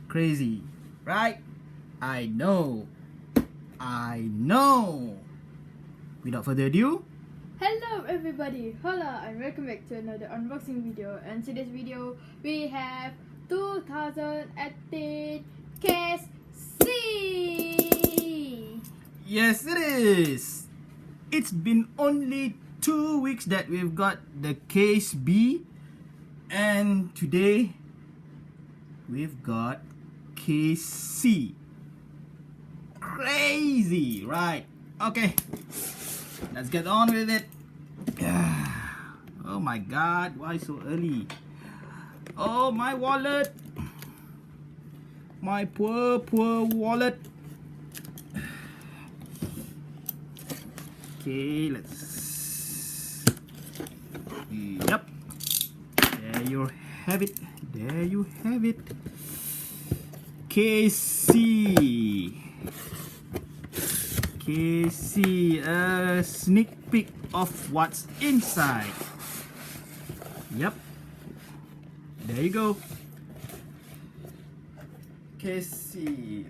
Crazy, right? I know. Without further ado, hello everybody, hola and welcome back to another unboxing video. And today's video we have 2018 Case C. yes it is. It's been only 2 weeks that we've got the Case B, and today we've got Case C. Crazy, right? Okay, let's get on with it. Oh my god, why so early? Oh, my wallet. My poor wallet. Okay, let's... Yep. There you have it. There you have it. KC. A sneak peek of what's inside. Yep. There you go. KC.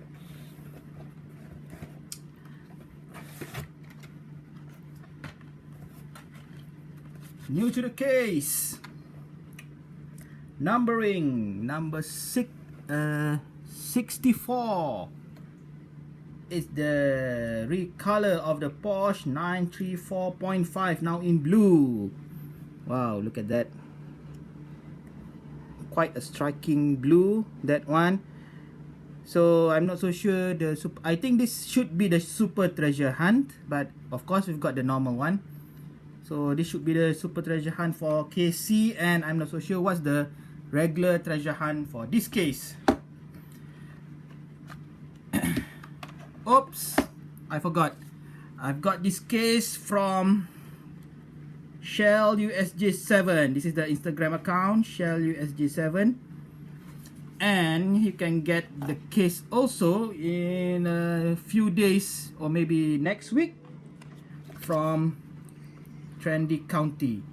New to the case. Numbering number 64. It's the recolor of the Porsche 934.5, now in blue. Wow, look at that. Quite a striking blue, that one. So I'm not so sure I think this should be the Super Treasure Hunt, but of course we've got the normal one. So this should be the Super Treasure Hunt for KC, and I'm not so sure what's the regular treasure hunt for this case. Oops, I forgot. I've got this case from Shell USJ7. This is the Instagram account, Shell USJ7. And you can get the case also in a few days or maybe next week from Trendy County.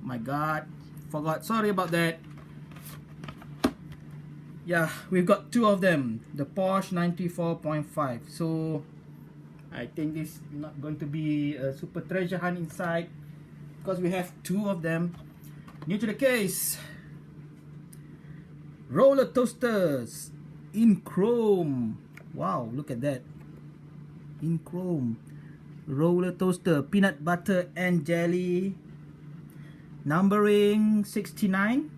My god, forgot. Sorry about that. Yeah, we've got two of them, the Porsche 94.5. So I think this is not going to be a super treasure hunt inside because we have two of them. New to the case, roller toasters in chrome. Wow, look at that, in chrome. Roller toaster, peanut butter and jelly, numbering 69,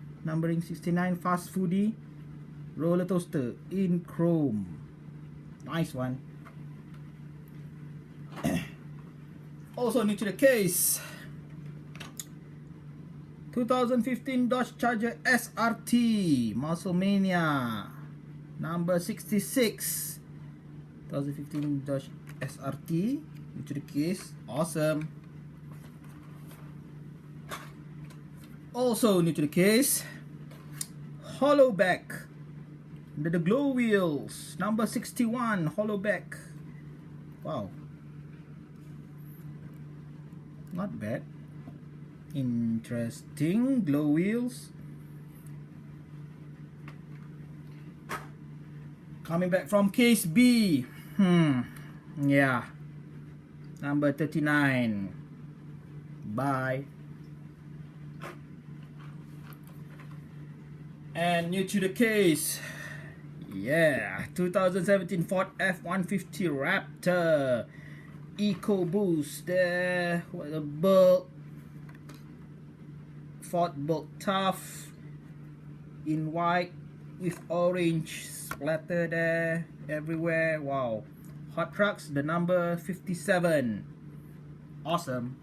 fast foodie. Roller toaster in chrome. Nice one. Also new to the case, 2015 Dodge Charger SRT Muscle Mania, number 66. 2015 Dodge SRT, new to the case. Awesome. Also new to the case, hollow back, the glow wheels, number 61, hollow back. Wow, not bad. Interesting glow wheels. Coming back from case B. Yeah, number 39. Bye. And new to the case, yeah, 2017 Ford F-150 Raptor EcoBoost. There, what a bulk. Ford bulk tough in white with orange splatter there everywhere. Wow. Hot Trucks, the number 57. Awesome.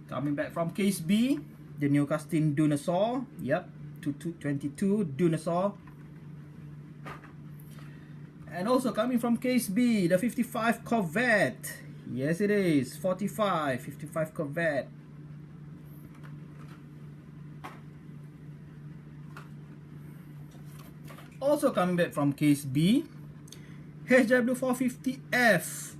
Coming back from case B, the new casting Dinosaur. Yep, 22 Dinosaur. And also coming from case B, the 55 Corvette. Yes it is, 55 Corvette. Also coming back from case B, HW450F.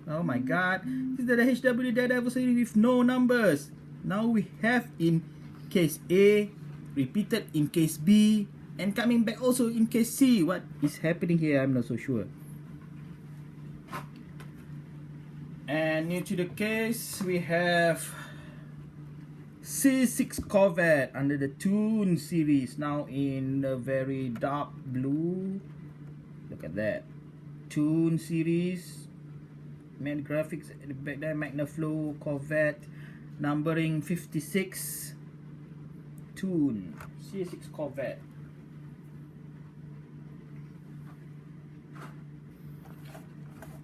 Oh my god, this is the HW Daredevil series with no numbers. Now we have in case A repeated in case B, and coming back also in case C. What is happening here? I'm not so sure. And new to the case, we have C6 Corvette under the Tune series, now in a very dark blue. Look at that. Tune series. Main graphics at the back there, Magnaflow Corvette, numbering 56. Tune C6 Corvette.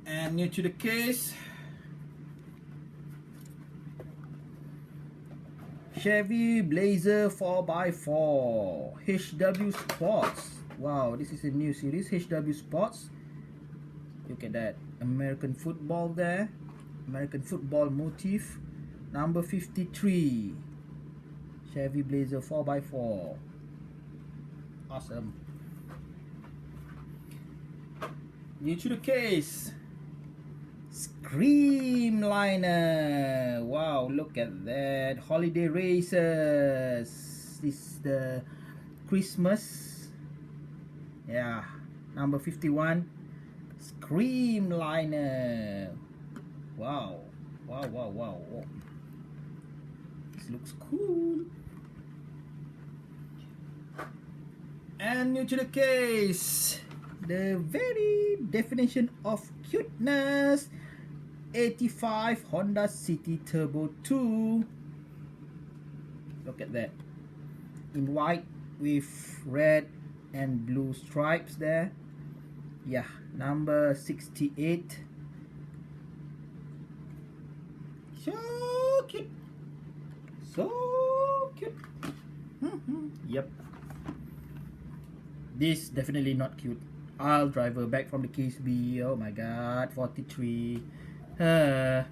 And new to the case, Chevy Blazer 4x4 HW Sports. Wow, this is a new series, HW Sports. Look at that, American football there, American football motif, number 53. Chevy Blazer 4x4. Awesome. New to the case, Screamliner. Wow, look at that. Holiday races. This is the Christmas. Yeah, number 51. Screamliner. Wow. Wow, wow, wow. This looks cool. And new to the case, the very definition of cuteness, 85 Honda City Turbo 2. Look at that, in white with red and blue stripes there. Yeah, number 68. So cute, so cute. Yep, this definitely not cute. I'll drive her back from the case B. Oh my god, 43. And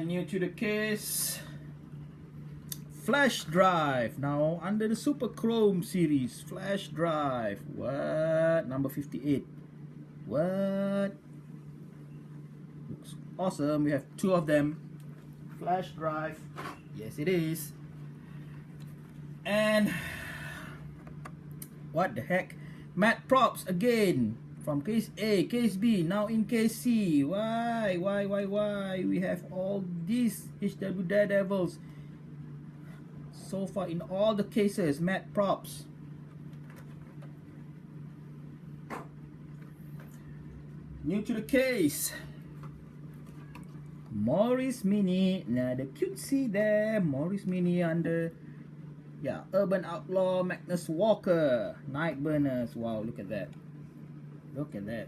new to the case, Flash Drive, now under the Super Chrome series. Flash Drive. What? Number 58. What? Looks awesome. We have two of them. Flash Drive. Yes, it is. And what the heck? Matte props again. From case A, case B, now in case C. Why? We have all these HW Daredevils. So far in all the cases, matte props. New to the case, Morris Mini. Now the cutesy there, Morris Mini under, yeah, Urban Outlaw Magnus Walker Night Burners. Wow, look at that. Look at that.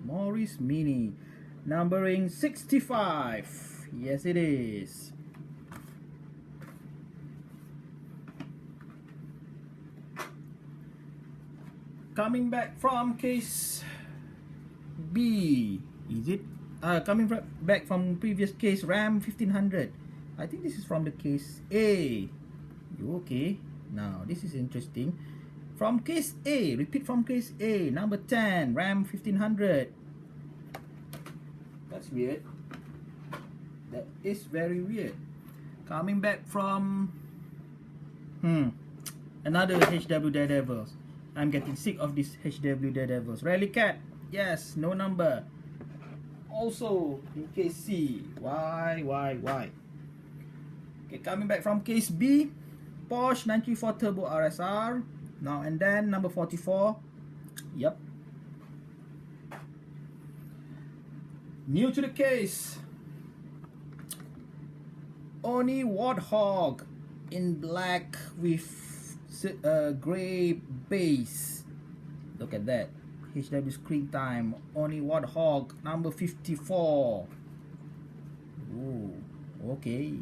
Morris Mini, numbering 65. Yes, it is. Coming back from case B, is it? Coming back from previous case, Ram 1500. I think this is from the case A. You okay? Now this is interesting. From case A, repeat from case A, number 10, Ram 1500. That's weird. That is very weird. Coming back from another HW Daredevils. I'm getting sick of this HW Daredevils. Rally Cat, yes, no number. Also in case C. Why? Okay, coming back from case B, Porsche 934 Turbo RSR. Now and then, number 44. Yep. New to the case, Oni Warthog in black with grey base. Look at that. HW screen time, Oni Warthog, number 54. Ooh, okay.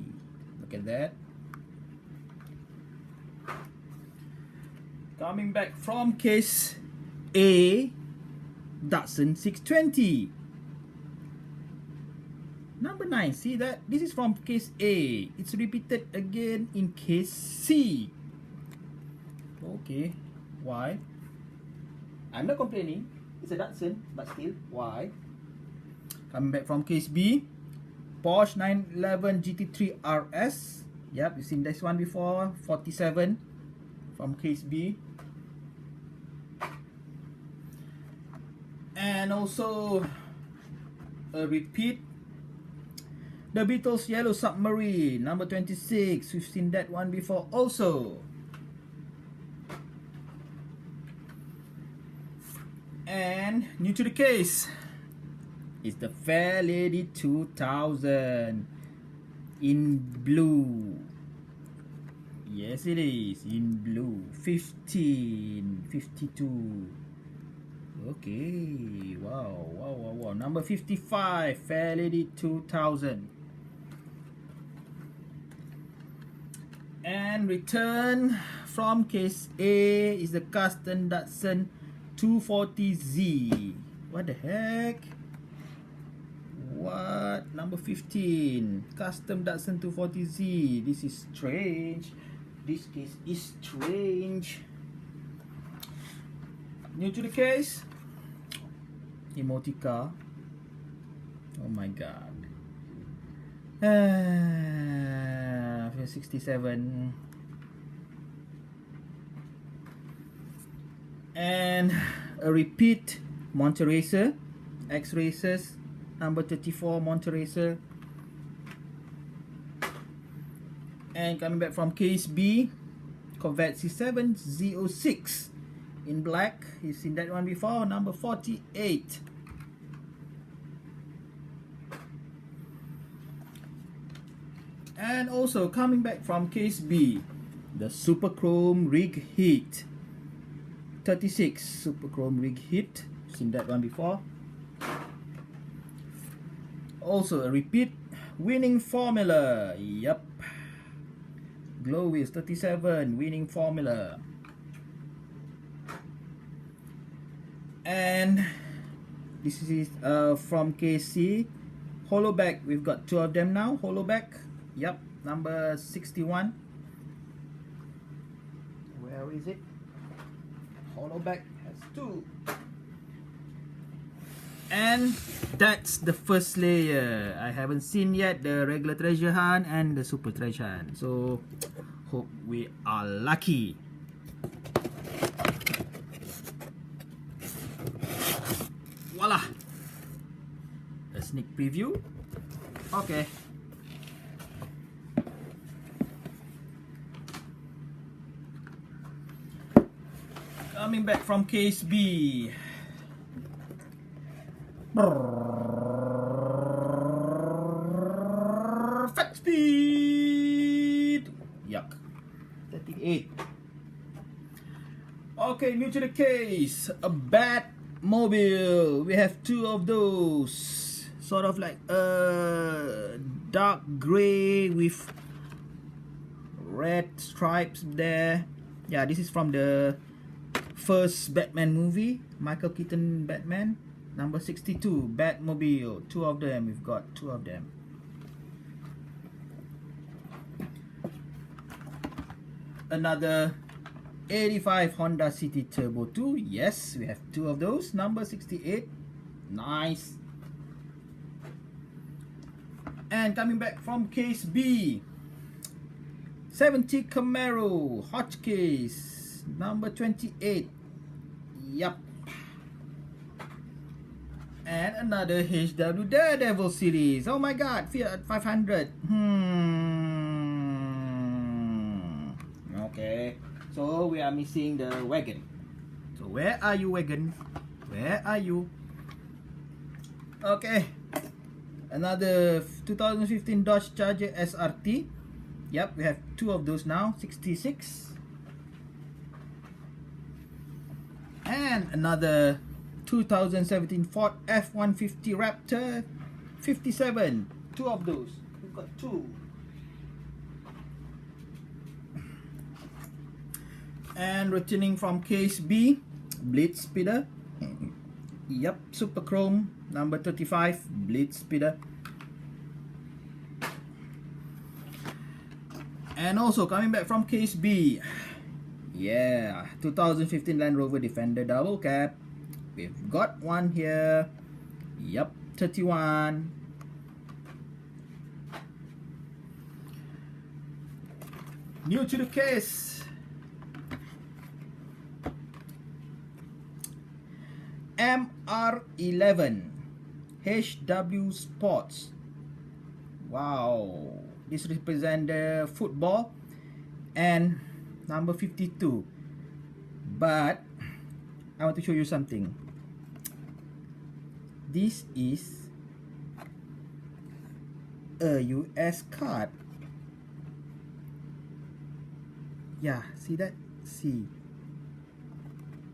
Look at that. Coming back from case A, Datsun 620. Number 9, see that? This is from case A. It's repeated again in case C. Okay, why? I'm not complaining. It's a Datsun, but still, why? Coming back from case B, Porsche 911 GT3 RS. Yep, you've seen this one before. 47 from case B. And also a repeat, the Beatles Yellow Submarine number 26. We've seen that one before also. And new to the case is the Fair Lady 2000 in blue. Yes, it is in blue. 1552. Okay, wow. Number 55, Fair Lady 2000. And return from case A is the custom Datsun 240Z. What the heck? What? Number 15, custom Datsun 240Z. This is strange. This case is strange. New to the case, emotica. Oh my god. 67. And a repeat Monte Racer, X Racers, number 34 Monte Racer. And coming back from case B, Corvette C7 Z06 in black. You've seen that one before, number 48. And also coming back from case B, the Super Chrome Rig Heat 36, Super Chrome Rig Heat. Seen that one before. Also a repeat, winning formula. Yep, Glow Wheels 37, winning formula. And this is from KC Hollowback. We've got two of them now. Hollowback. Yep, number 61. Where is it? Hollowback has two. And that's the first layer. I haven't seen yet the regular treasure hunt and the super treasure hunt. So hope we are lucky. Voila! A sneak preview. Okay. Coming back from case B. Fat speed. Yuck. 38. Okay, new to the case. A Batmobile. We have two of those. Sort of like a dark gray with red stripes there. Yeah, this is from the first Batman movie, Michael Keaton Batman, number 62, Batmobile. Two of them, we've got two of them. Another 85 Honda City Turbo 2. Yes, we have two of those, number 68. Nice. And coming back from case B, 70 Camaro Hotchkiss, number 28. Yup. And another HW Daredevil series. Oh my god, Fiat 500. Okay, so we are missing the wagon. So where are you, wagon? Where are you? Okay, another 2015 Dodge Charger SRT. Yep, we have two of those now, 66. And another 2017 Ford F-150 Raptor 57. Two of those. We've got two. And returning from case B, Blitz Speeder. Yep, Super Chrome number 35, Blitz Speeder. And also coming back from case B, yeah, 2015 Land Rover Defender Double Cab. We've got one here. Yep, 31. New to the case, MR11 HW Sports. Wow, this represents the football and number 52. But I want to show you something. This is a US card. Yeah, see that? See.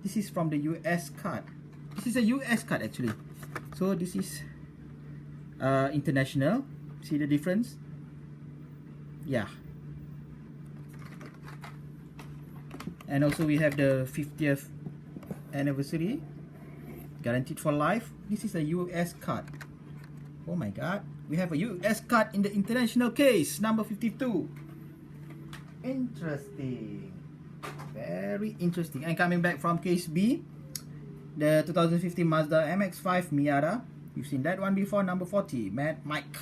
This is from the US card. This is a US card actually. So this is international. See the difference? Yeah. And also we have the 50th anniversary, guaranteed for life. This is a US card. Oh my god, we have a US card in the international case, number 52. Interesting, very interesting. And coming back from case B, the 2015 Mazda MX-5 Miata. You've seen that one before, number 40, Mad Mike.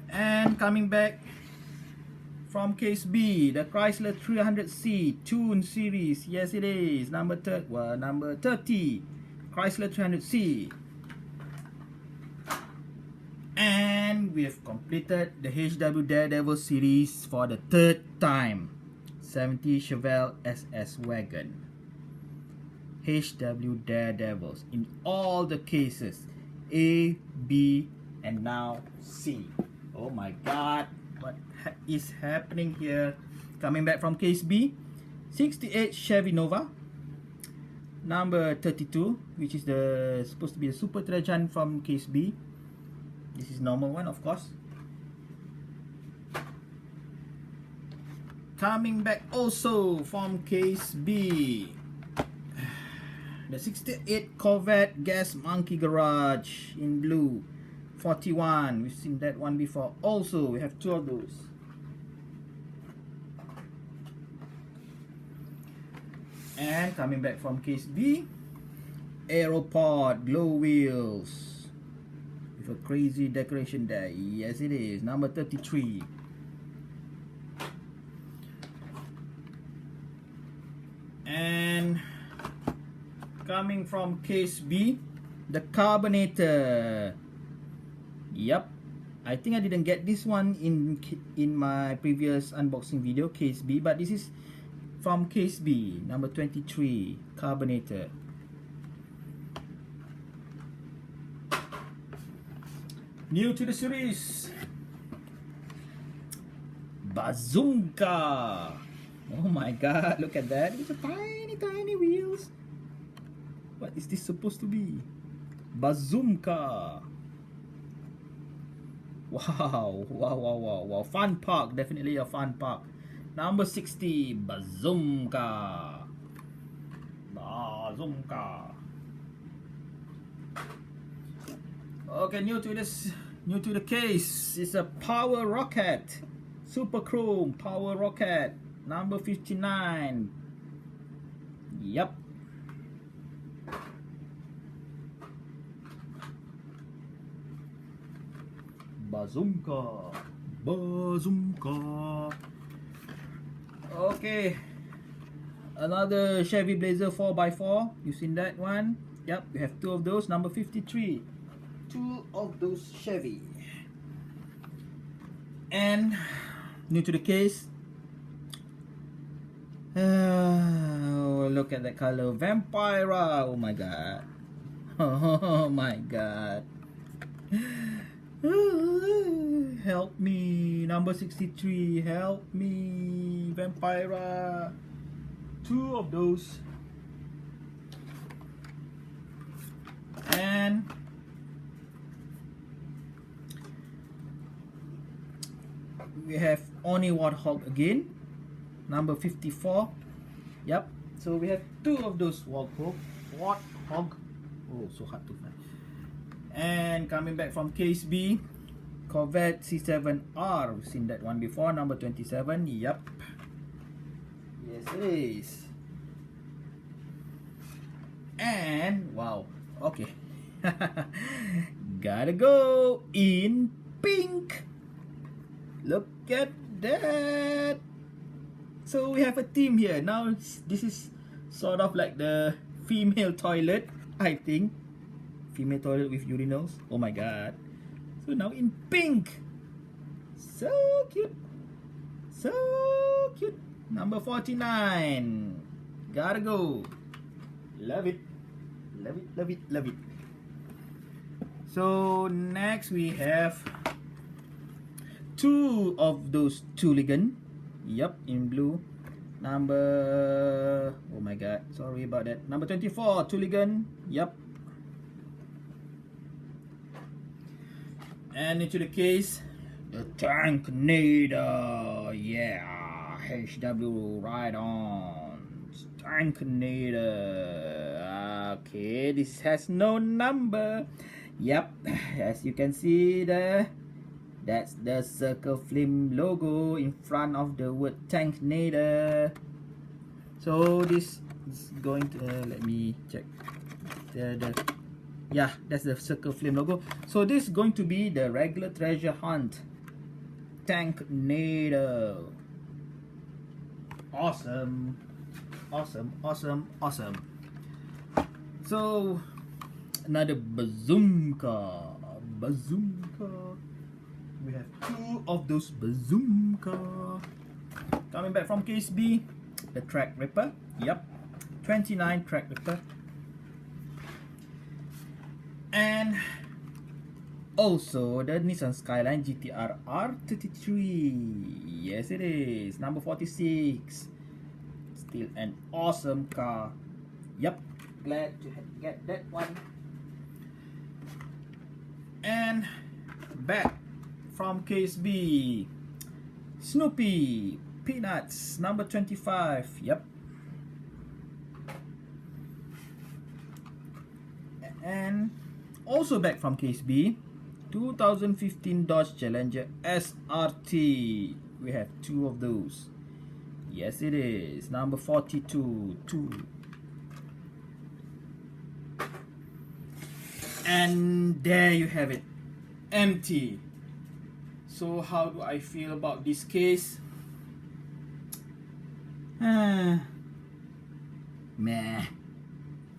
And coming back from case B, the Chrysler 300C Tune series. Yes, it is number 30. Chrysler 300C. And we have completed the HW Daredevil series for the third time. 70 Chevelle SS Wagon. HW Daredevils in all the cases, A, B, and now C. Oh my god, what is happening here? Coming back from case B, 68 Chevy Nova, number 32, which is the supposed to be a Super Trajan from case B. This is normal one, of course. Coming back also from case B, the 68 Corvette Gas Monkey Garage in blue, 41. We've seen that one before. Also, we have two of those. And coming back from case B, Aeropod glow wheels with a crazy decoration there. Yes, it is number 33. And coming from case B, the Carbonator. Yep, I think I didn't get this one in my previous unboxing video, case B, but this is from case B, number 23, Carbonator. New to the series, Bazooka. Oh my god, look at that. It's a tiny wheels. What is this supposed to be? Bazooka. Wow. Fun park, definitely a fun park. Number 60, Bazooka. Okay, new to the case is a Power Rocket, Super Chrome Power Rocket, number 59. Yep. Bazooka. Okay, another Chevy Blazer 4x4. You've seen that one. Yep, we have two of those, number 53. Two of those Chevy. And new to the case, oh, look at that color, Vampira. Oh my god. Oh my god. Help me, number 63, help me, Vampira. Two of those. And we have Oni Warthog again, number 54. Yep, so we have two of those Warthog. Oh, so hard to find. And coming back from case B, Corvette C7R. We've seen that one before, number 27. Yep. Yes, it is. And wow, okay. Gotta go in pink. Look at that. So we have a theme here. Now this is sort of like the female toilet, I think. Female toilet with urinals. Oh my god. So now in pink. So cute. So cute. Number 49. Gotta go. Love it. Love it, love it, love it. So next we have two of those Tooligan. Yup, in blue. Number, oh my god, sorry about that. Number 24, Tooligan. Yup. And into the case, the Tankinator. Yeah, HW right on. Tankinator. Okay, this has no number. Yep, as you can see there, that's the circle film logo in front of the word Tankinator. So this is going to let me check yeah, that's the circle flame logo. So this is going to be the regular treasure hunt Tankinator. Awesome, awesome, awesome, awesome. So another bazooka. We have two of those bazooka. Coming back from case B, the Track Ripper. Yep, 29 Track Ripper. And also the Nissan Skyline GTR R33. Yes, it is. Number 46. Still an awesome car. Yep, glad to get that one. And back from case B, Snoopy Peanuts, number 25. Yep. And also back from case B, 2015 Dodge Challenger SRT. We have two of those. Yes, it is. Number 42. And there you have it. Empty. So how do I feel about this case? Meh.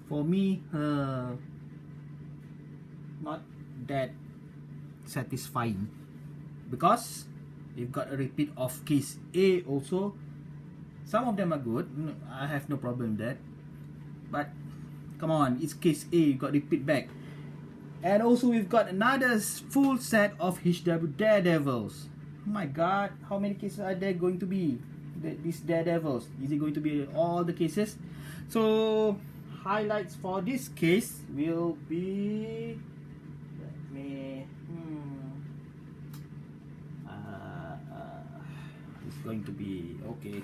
For me, not that satisfying, because we've got a repeat of case A also. Some of them are good, I have no problem with that, but come on, it's case A, you got repeat back. And also we've got another full set of HW Daredevils. Oh my god, how many cases are there going to be? These Daredevils, is it going to be all the cases? So highlights for this case will be, let me it's going to be okay.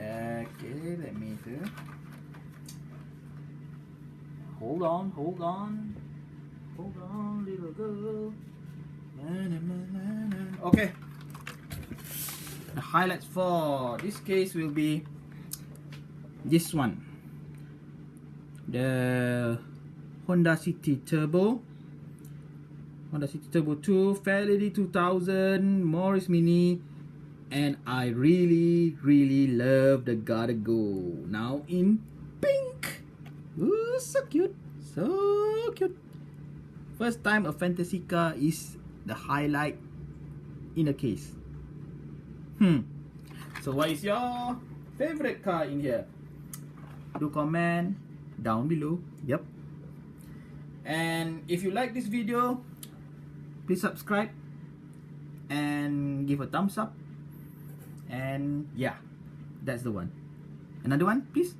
Okay, let me do. Hold on, little girl. Okay. The highlights for this case will be this one, the Honda City Turbo 2, Fairlady 2000, Morris Mini, and I really love the Gotta Go, now in pink. Ooh, so cute, so cute. First time a fantasy car is the highlight in a case. So what is your favorite car in here? Do comment down below. Yep. And if you like this video, please subscribe and give a thumbs up. And yeah, that's the one. Another one, please.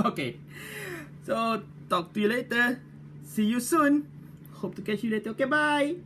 Okay. So talk to you later. See you soon. Hope to catch you later. Okay, bye.